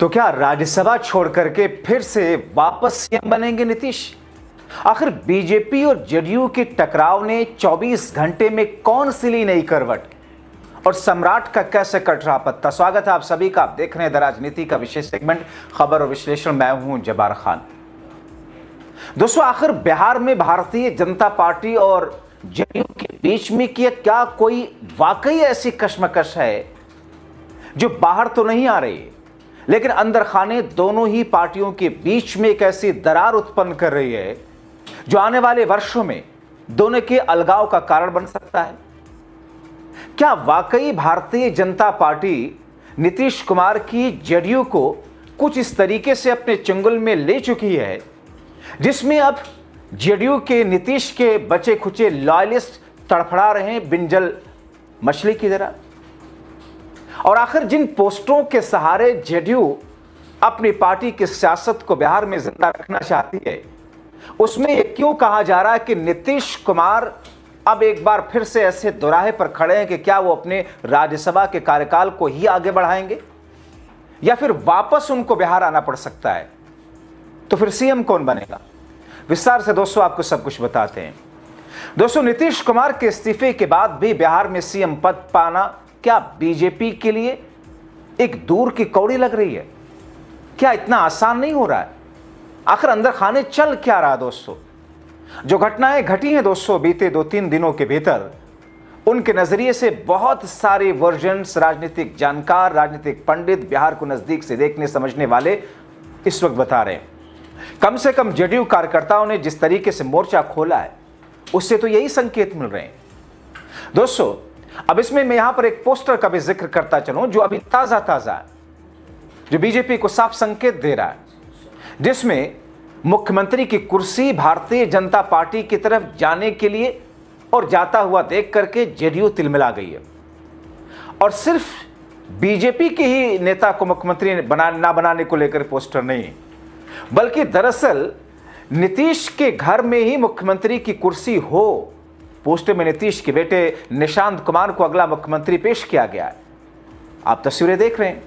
तो क्या राज्यसभा छोड़ करके फिर से वापस सीएम बनेंगे नीतीश? आखिर बीजेपी और जेडीयू के टकराव ने 24 घंटे में कौन सी ली नई करवट और सम्राट का कैसे कट रहा पत्ता? स्वागत है आप सभी का। आप देख रहे हैं द राजनीति का विशेष सेगमेंट खबर और विश्लेषण। मैं हूं जब्बार खान। दोस्तों, आखिर बिहार में भारतीय जनता पार्टी और जेडीयू के बीच में क्या कोई वाकई ऐसी कशमकश है जो बाहर तो नहीं आ रही, लेकिन अंदर खाने दोनों ही पार्टियों के बीच में एक ऐसी दरार उत्पन्न कर रही है जो आने वाले वर्षों में दोनों के अलगाव का कारण बन सकता है? क्या वाकई भारतीय जनता पार्टी नीतीश कुमार की जेडीयू को कुछ इस तरीके से अपने चंगुल में ले चुकी है जिसमें अब जेडीयू के नीतीश के बचे खुचे लॉयलिस्ट तड़फड़ा रहे हैं बिंजल मछली की तरह? और आखिर जिन पोस्टरों के सहारे जेडीयू अपनी पार्टी की सियासत को बिहार में जिंदा रखना चाहती है, उसमें यह क्यों कहा जा रहा है कि नीतीश कुमार अब एक बार फिर से ऐसे दोराहे पर खड़े हैं कि क्या वो अपने राज्यसभा के कार्यकाल को ही आगे बढ़ाएंगे या फिर वापस उनको बिहार आना पड़ सकता है? तो फिर सीएम कौन बनेगा? विस्तार से दोस्तों आपको सब कुछ बताते हैं। दोस्तों, नीतीश कुमार के इस्तीफे के बाद भी बिहार में सीएम पद पाना क्या बीजेपी के लिए एक दूर की कौड़ी लग रही है? क्या इतना आसान नहीं हो रहा है? आखिर अंदर खाने चल क्या रहा दोस्तों? जो घटनाएं घटी हैं दोस्तों बीते 2-3 दिनों के भीतर, उनके नजरिए से बहुत सारे वर्जन्स राजनीतिक जानकार, राजनीतिक पंडित, बिहार को नजदीक से देखने समझने वाले इस वक्त बता रहे हैं। कम से कम जेडीयू कार्यकर्ताओं ने जिस तरीके से मोर्चा खोला है, उससे तो यही संकेत मिल रहे हैं। दोस्तों, अब इसमें मैं यहां पर एक पोस्टर का भी जिक्र करता चलूं जो अभी ताजा है, जो बीजेपी को साफ संकेत दे रहा है, जिसमें मुख्यमंत्री की कुर्सी भारतीय जनता पार्टी की तरफ जाने के लिए और जाता हुआ देख करके जेडीयू तिलमिला गई है। और सिर्फ बीजेपी के ही नेता को मुख्यमंत्री ना बनाने को लेकर पोस्टर नहीं, बल्कि दरअसल नीतीश के घर में ही मुख्यमंत्री की कुर्सी हो, पोस्टर में नीतीश के बेटे निशांत कुमार को अगला मुख्यमंत्री पेश किया गया है। आप तस्वीरें देख रहे हैं।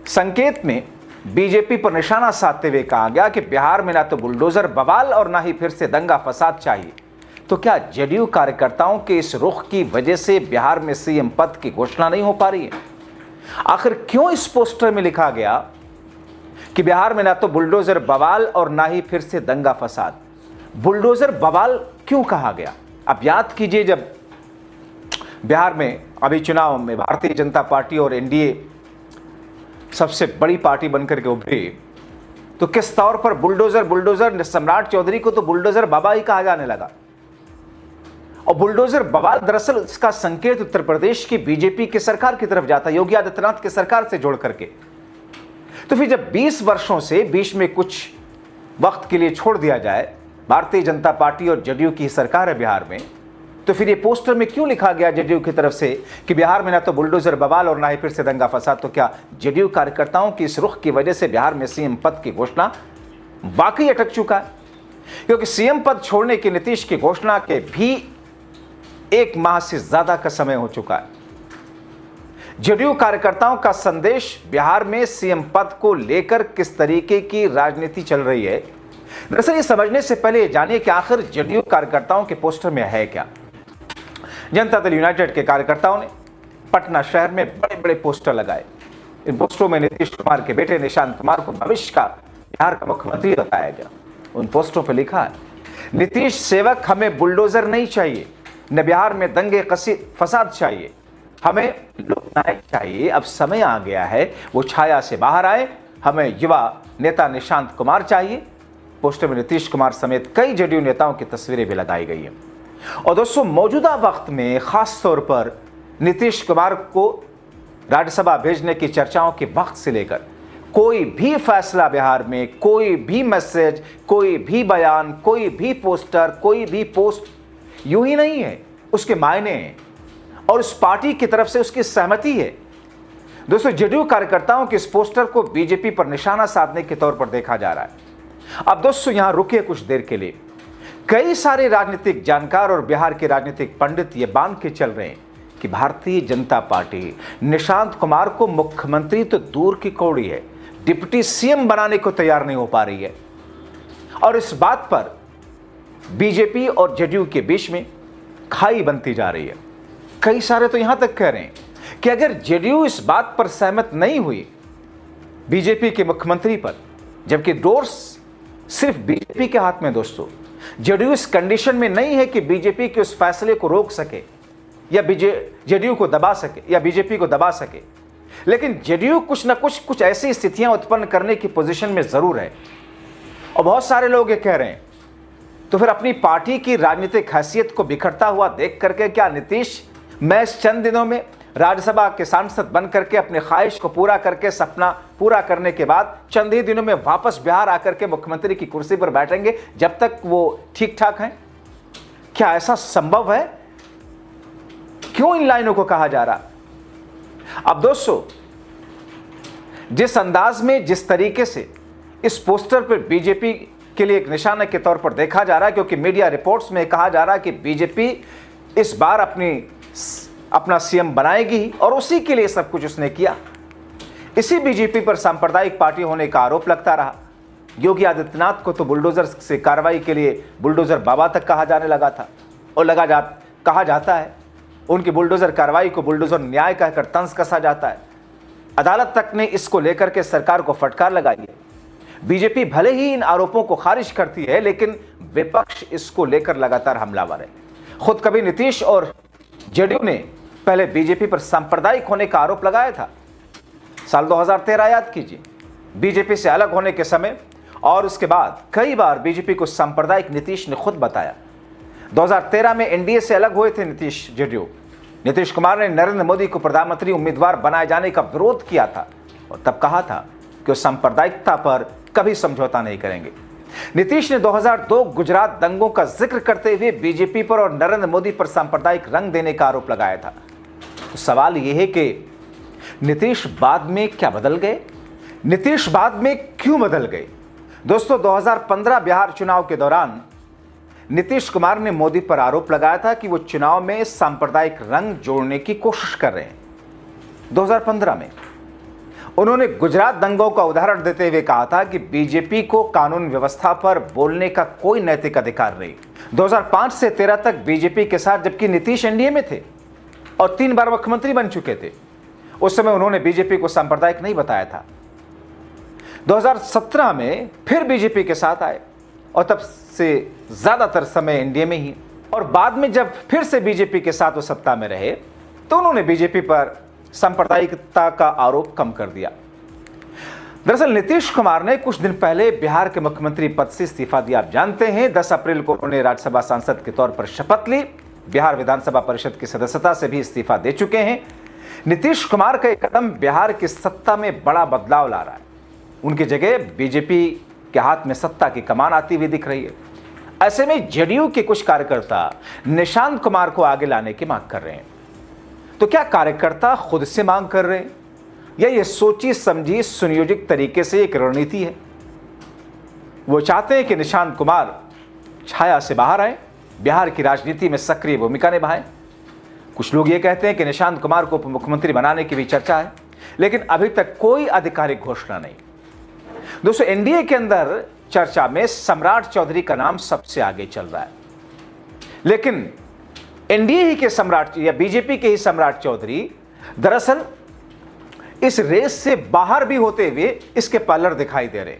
संकेत में बीजेपी पर निशाना साधते हुए कहा गया कि बिहार में ना तो बुलडोजर बवाल और ना ही फिर से दंगा फसाद चाहिए। तो क्या जेडीयू कार्यकर्ताओं के इस रुख की वजह से बिहार में सीएम पद की घोषणा नहीं हो पा रही है? आखिर क्यों इस पोस्टर में लिखा गया कि बिहार में ना तो बुलडोजर बवाल और ना ही फिर से दंगा फसाद? बुलडोजर बवाल क्यों कहा गया? अब याद कीजिए, जब बिहार में अभी चुनाव में भारतीय जनता पार्टी और एनडीए सबसे बड़ी पार्टी बनकर के उभरी, तो किस तौर पर बुलडोजर सम्राट चौधरी को तो बुलडोजर बाबा ही कहा जाने लगा। और बुलडोजर बवाल दरअसल इसका संकेत उत्तर प्रदेश की बीजेपी की सरकार की तरफ जाता है, योगी आदित्यनाथ की सरकार से जोड़ करके। तो फिर जब 20 वर्षों से बीच में कुछ वक्त के लिए छोड़ दिया जाए, भारतीय जनता पार्टी और जेडीयू की सरकार है बिहार में, तो फिर ये पोस्टर में क्यों लिखा गया जेडीयू की तरफ से कि बिहार में ना तो बुलडोजर बवाल और ना ही फिर से दंगा फसाद? तो क्या जेडीयू कार्यकर्ताओं की इस रुख की वजह से बिहार में सीएम पद की घोषणा वाकई अटक चुका है? क्योंकि सीएम पद छोड़ने की नीतीश की घोषणा के भी 1 माह से ज्यादा का समय हो चुका है। जेडीयू कार्यकर्ताओं का संदेश बिहार में सीएम पद को लेकर किस तरीके की राजनीति चल रही है, दरअसल ये समझने से पहले जानिए कि आखिर जेडीयू कार्यकर्ताओं के पोस्टर में है क्या। जनता दल यूनाइटेड के कार्यकर्ताओं ने पटना शहर में बड़े बड़े पोस्टर लगाए। इन पोस्टरों में नीतीश कुमार के बेटे निशांत कुमार को भविष्य का बिहार का मुख्यमंत्री बताया गया। उन पोस्टरों पर लिखा है, नीतीश सेवक, हमें बुलडोजर नहीं चाहिए, न बिहार में दंगे फसाद चाहिए, हमें लोकनायक चाहिए। अब समय आ गया है वो छाया से बाहर आए, हमें युवा नेता निशांत कुमार चाहिए। पोस्टर में नीतीश कुमार समेत कई जेडीयू नेताओं की तस्वीरें भी लगाई गई हैं। और दोस्तों, मौजूदा वक्त में खास तौर पर नीतीश कुमार को राज्यसभा भेजने की चर्चाओं के वक्त से लेकर कोई भी फैसला बिहार में, कोई भी मैसेज, कोई भी बयान, कोई भी पोस्टर, कोई भी पोस्ट यूं ही नहीं है, उसके मायने हैं और उस पार्टी की तरफ से उसकी सहमति है। दोस्तों, जेडीयू कार्यकर्ताओं के इस पोस्टर को बीजेपी पर निशाना साधने के तौर पर देखा जा रहा है। अब दोस्तों, यहां रुकिए कुछ देर के लिए। कई सारे राजनीतिक जानकार और बिहार के राजनीतिक पंडित ये बांध के चल रहे हैं कि भारतीय जनता पार्टी निशांत कुमार को मुख्यमंत्री तो दूर की कौड़ी है, डिप्टी सीएम बनाने को तैयार नहीं हो पा रही है। और इस बात पर बीजेपी और जेडीयू के बीच में खाई बनती जा रही है। कई सारे तो यहां तक कह रहे हैं कि अगर जेडीयू इस बात पर सहमत नहीं हुई बीजेपी के मुख्यमंत्री पर, जबकि डोर्स सिर्फ बीजेपी के हाथ में, दोस्तों जेडीयू इस कंडीशन में नहीं है कि बीजेपी के उस फैसले को रोक सके या जेडीयू को दबा सके या बीजेपी को दबा सके, लेकिन जेडीयू कुछ ना कुछ ऐसी स्थितियां उत्पन्न करने की पोजीशन में जरूर है। और बहुत सारे लोग ये कह रहे हैं, तो फिर अपनी पार्टी की राजनीतिक हैसियत को बिखरता हुआ देख करके क्या नीतीश महज चंद दिनों में राज्यसभा के सांसद बन करके अपनी ख्वाहिश को पूरा करके, सपना पूरा करने के बाद चंद ही दिनों में वापस बिहार आकर के मुख्यमंत्री की कुर्सी पर बैठेंगे जब तक वो ठीक ठाक हैं? क्या ऐसा संभव है? क्यों इन लाइनों को कहा जा रहा? अब दोस्तों, जिस अंदाज में, जिस तरीके से इस पोस्टर पर बीजेपी के लिए एक निशाने के तौर पर देखा जा रहा है, क्योंकि मीडिया रिपोर्ट्स में कहा जा रहा है कि बीजेपी इस बार अपना सीएम बनाएगी और उसी के लिए सब कुछ उसने किया। इसी बीजेपी पर सांप्रदायिक पार्टी होने का आरोप लगता रहा। योगी आदित्यनाथ को तो बुलडोजर से कार्रवाई के लिए बुलडोजर बाबा तक कहा जाने लगा था और कहा जाता है। उनकी बुलडोजर कार्रवाई को बुलडोजर न्याय कहकर तंज कसा जाता है। अदालत तक ने इसको लेकर के सरकार को फटकार लगाई है। बीजेपी भले ही इन आरोपों को खारिज करती है, लेकिन विपक्ष इसको लेकर लगातार हमलावर है। खुद कभी नीतीश और जेडीयू ने पहले बीजेपी पर सांप्रदायिक होने का आरोप लगाया था। साल 2013 याद कीजिए, बीजेपी से अलग होने के समय, और उसके बाद कई बार बीजेपी को सांप्रदायिक नीतीश ने खुद बताया। 2013 में एनडीए से अलग हुए थे नीतीश कुमार ने नरेंद्र मोदी को प्रधानमंत्री उम्मीदवार बनाए जाने का विरोध किया था और तब कहा था कि वो सांप्रदायिकता पर कभी समझौता नहीं करेंगे। नीतीश ने 2002 गुजरात दंगों का जिक्र करते हुए बीजेपी पर और नरेंद्र मोदी पर सांप्रदायिक रंग देने का आरोप लगाया था। तो सवाल यह है कि नीतीश बाद में क्या बदल गए? नीतीश बाद में क्यों बदल गए? दोस्तों, 2015 बिहार चुनाव के दौरान नीतीश कुमार ने मोदी पर आरोप लगाया था कि वो चुनाव में सांप्रदायिक रंग जोड़ने की कोशिश कर रहे हैं। 2015 में उन्होंने गुजरात दंगों का उदाहरण देते हुए कहा था कि बीजेपी को कानून व्यवस्था पर बोलने का कोई नैतिक अधिकार नहीं। 2005 से 13 तक बीजेपी के साथ, जबकि नीतीश एनडीए में थे और 3 बार मुख्यमंत्री बन चुके थे, उस समय उन्होंने बीजेपी को सांप्रदायिक नहीं बताया था। 2017 में फिर बीजेपी के साथ आए और तब से ज्यादातर समय एनडीए में ही, और बाद में जब फिर से बीजेपी के साथ वो सत्ता में रहे तो उन्होंने बीजेपी पर सांप्रदायिकता का आरोप कम कर दिया। दरअसल नीतीश कुमार ने कुछ दिन पहले बिहार के मुख्यमंत्री पद से इस्तीफा दिया। आप जानते हैं 10 अप्रैल को उन्होंने राज्यसभा सांसद के तौर पर शपथ ली। बिहार विधानसभा परिषद की सदस्यता से भी इस्तीफा दे चुके हैं। नीतीश कुमार का एक कदम बिहार की सत्ता में बड़ा बदलाव ला रहा है। उनकी जगह बीजेपी के हाथ में सत्ता की कमान आती हुई दिख रही है। ऐसे में जेडीयू के कुछ कार्यकर्ता निशांत कुमार को आगे लाने की मांग कर रहे हैं। तो क्या कार्यकर्ता खुद से मांग कर रहे हैं या ये सोची समझी सुनियोजित तरीके से एक रणनीति है? वो चाहते हैं कि निशांत कुमार छाया से बाहर आए, बिहार की राजनीति में सक्रिय भूमिका निभाएं। कुछ लोग ये कहते हैं कि निशांत कुमार को उप मुख्यमंत्री बनाने की भी चर्चा है, लेकिन अभी तक कोई आधिकारिक घोषणा नहीं। दोस्तों, एनडीए के अंदर चर्चा में सम्राट चौधरी का नाम सबसे आगे चल रहा है, लेकिन एनडीए ही के सम्राट या बीजेपी के ही सम्राट चौधरी दरअसल इस रेस से बाहर भी होते हुए इसके पार्लर दिखाई दे रहे।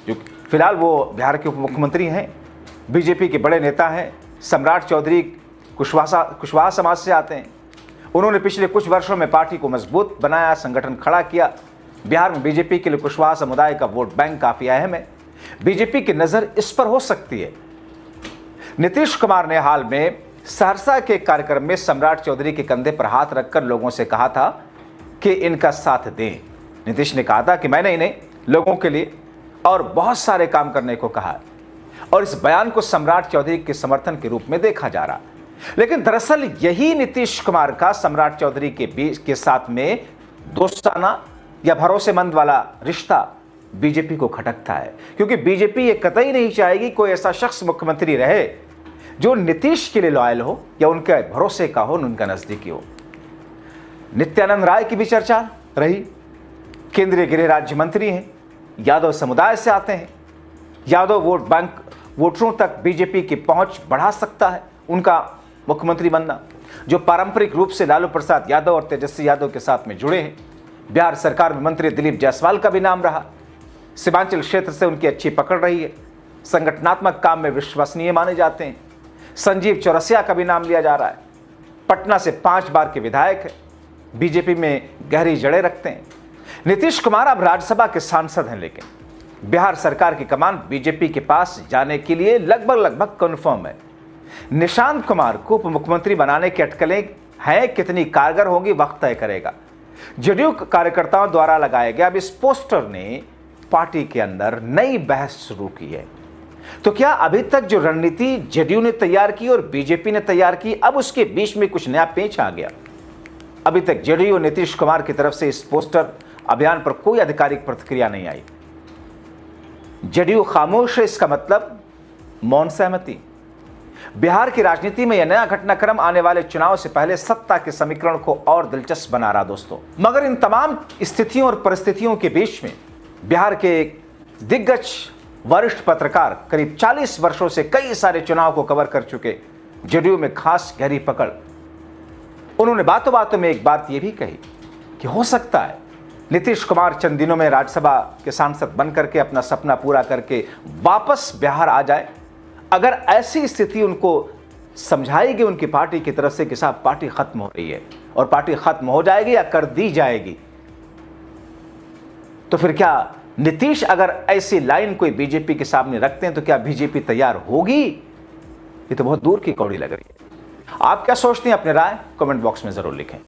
जो फिलहाल वो बिहार के उप मुख्यमंत्री हैं, बीजेपी के बड़े नेता हैं। सम्राट चौधरी कुशवाहा समाज से आते हैं। उन्होंने पिछले कुछ वर्षों में पार्टी को मजबूत बनाया, संगठन खड़ा किया। बिहार में बीजेपी के लिए कुशवाहा समुदाय का वोट बैंक काफी अहम है। बीजेपी की नजर इस पर हो सकती है। नीतीश कुमार ने हाल में सहरसा के कार्यक्रम में सम्राट चौधरी के कंधे पर हाथ रखकर लोगों से कहा था कि इनका साथ दें। नीतीश ने कहा था कि मैंने इन्हें लोगों के लिए और बहुत सारे काम करने को कहा, और इस बयान को सम्राट चौधरी के समर्थन के रूप में देखा जा रहा। लेकिन दरअसल यही नीतीश कुमार का सम्राट चौधरी के साथ में दोस्ताना या भरोसेमंद वाला रिश्ता बीजेपी को खटकता है, क्योंकि बीजेपी ये कतई नहीं चाहेगी कोई ऐसा शख्स मुख्यमंत्री रहे जो नीतीश के लिए लॉयल हो या उनके भरोसे का हो, उनका नजदीकी हो। नित्यानंद राय की भी चर्चा रही। केंद्रीय गृह राज्य मंत्री हैं, यादव समुदाय से आते हैं। यादव वोट बैंक वोटरों तक बीजेपी की पहुंच बढ़ा सकता है उनका मुख्यमंत्री बनना, जो पारंपरिक रूप से लालू प्रसाद यादव और तेजस्वी यादव के साथ में जुड़े हैं। बिहार सरकार में मंत्री दिलीप जायसवाल का भी नाम रहा। सीमांचल क्षेत्र से उनकी अच्छी पकड़ रही है, संगठनात्मक काम में विश्वसनीय माने जाते हैं। संजीव चौरसिया का भी नाम लिया जा रहा है, पटना से 5 बार के विधायक है, बीजेपी में गहरी जड़ें रखते हैं। नीतीश कुमार अब राज्यसभा के सांसद हैं, लेकिन बिहार सरकार की कमान बीजेपी के पास जाने के लिए लगभग कन्फर्म है। निशांत कुमार को उप मुख्यमंत्री बनाने की अटकलें हैं, कितनी कारगर होंगी वक्त तय करेगा। जदयू कार्यकर्ताओं द्वारा लगाए गए अब इस पोस्टर ने पार्टी के अंदर नई बहस शुरू की है। तो क्या अभी तक जो रणनीति जदयू ने तैयार की और बीजेपी ने तैयार की, अब उसके बीच में कुछ नया पेंच आ गया? अभी तक जदयू और नीतीश कुमार की तरफ से इस पोस्टर अभियान पर कोई आधिकारिक प्रतिक्रिया नहीं आई। जदयू खामोश है, इसका मतलब मौन सहमति। बिहार की राजनीति में यह नया घटनाक्रम आने वाले चुनाव से पहले सत्ता के समीकरण को और दिलचस्प बना रहा दोस्तों। मगर इन तमाम स्थितियों और परिस्थितियों के बीच में बिहार के एक दिग्गज वरिष्ठ पत्रकार, करीब 40 वर्षों से कई सारे चुनाव को कवर कर चुके, जदयू में खास गहरी पकड़, उन्होंने बातों बातों में एक बात यह भी कही कि हो सकता है नीतीश कुमार चंद दिनों में राज्यसभा के सांसद बनकर के अपना सपना पूरा करके वापस बिहार आ जाए। अगर ऐसी स्थिति उनको समझाई गई उनकी पार्टी की तरफ से कि साहब पार्टी खत्म हो रही है और पार्टी खत्म हो जाएगी या कर दी जाएगी, तो फिर क्या नीतीश अगर ऐसी लाइन कोई बीजेपी के सामने रखते हैं तो क्या बीजेपी तैयार होगी? ये तो बहुत दूर की कौड़ी लग रही है। आप क्या सोचते हैं? अपनी राय कमेंट बॉक्स में जरूर लिखें।